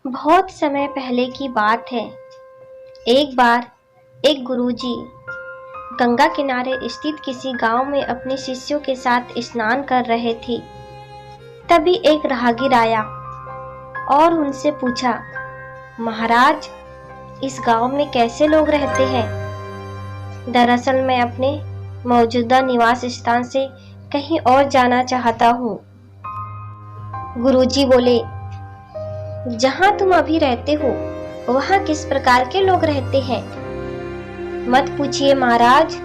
बहुत समय पहले की बात है। एक बार एक गुरुजी गंगा किनारे स्थित किसी गांव में अपने शिष्यों के साथ स्नान कर रहे थे। तभी एक राहगीर आया और उनसे पूछा, महाराज, इस गांव में कैसे लोग रहते हैं? दरअसल मैं अपने मौजूदा निवास स्थान से कहीं और जाना चाहता हूँ। गुरुजी बोले, जहाँ तुम अभी रहते हो वहाँ किस प्रकार के लोग रहते हैं? मत पूछिए महाराज,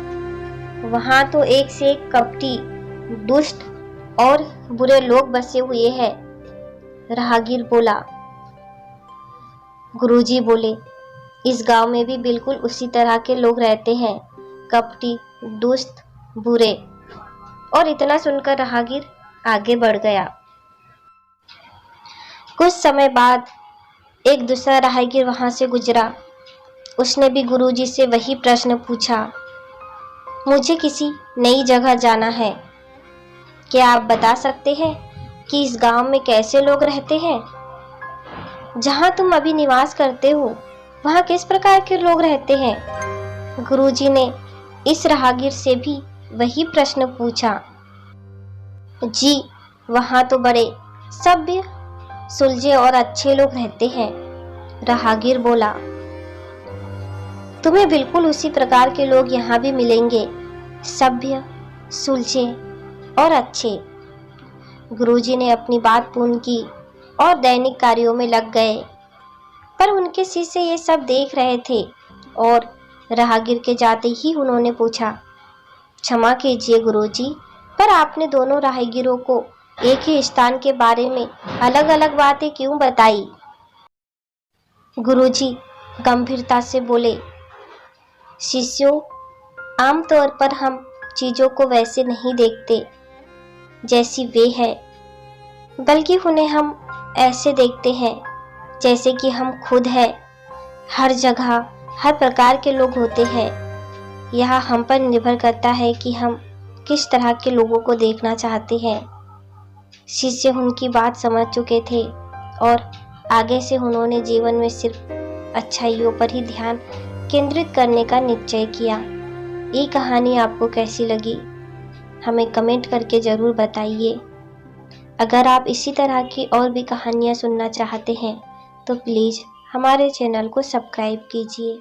वहाँ तो एक से एक कपटी, दुष्ट और बुरे लोग बसे हुए हैं। राहगीर बोला। गुरुजी बोले, इस गांव में भी बिल्कुल उसी तरह के लोग रहते हैं, कपटी, दुष्ट, बुरे। और इतना सुनकर राहगीर आगे बढ़ गया। कुछ समय बाद एक दूसरा राहगीर वहां से गुजरा। उसने भी गुरुजी से वही प्रश्न पूछा, मुझे किसी नई जगह जाना है, क्या आप बता सकते हैं कि इस गांव में कैसे लोग रहते हैं? जहां तुम अभी निवास करते हो वहां किस प्रकार के लोग रहते हैं? गुरुजी ने इस राहगीर से भी वही प्रश्न पूछा। जी, वहां तो बड़े सभ्य, सुलझे और अच्छे लोग रहते हैं। राहगीर बोला, तुम्हें बिल्कुल उसी प्रकार के लोग यहाँ भी मिलेंगे, सभ्य, सुलझे और अच्छे। गुरुजी ने अपनी बात पूर्ण की और दैनिक कार्यों में लग गए। पर उनके शिष्य ये सब देख रहे थे और राहगीर के जाते ही उन्होंने पूछा, क्षमा कीजिए गुरुजी, पर आपने दोनों राहगीरों को एक ही स्थान के बारे में अलग अलग बातें क्यों बताई? गुरुजी गंभीरता से बोले, शिष्यों, आमतौर पर हम चीजों को वैसे नहीं देखते जैसी वे है, बल्कि उन्हें हम ऐसे देखते हैं जैसे कि हम खुद हैं। हर जगह हर प्रकार के लोग होते हैं। यह हम पर निर्भर करता है कि हम किस तरह के लोगों को देखना चाहते हैं। शिष्य उनकी बात समझ चुके थे और आगे से उन्होंने जीवन में सिर्फ अच्छाइयों पर ही ध्यान केंद्रित करने का निश्चय किया। ये कहानी आपको कैसी लगी हमें कमेंट करके ज़रूर बताइए। अगर आप इसी तरह की और भी कहानियाँ सुनना चाहते हैं तो प्लीज़ हमारे चैनल को सब्सक्राइब कीजिए।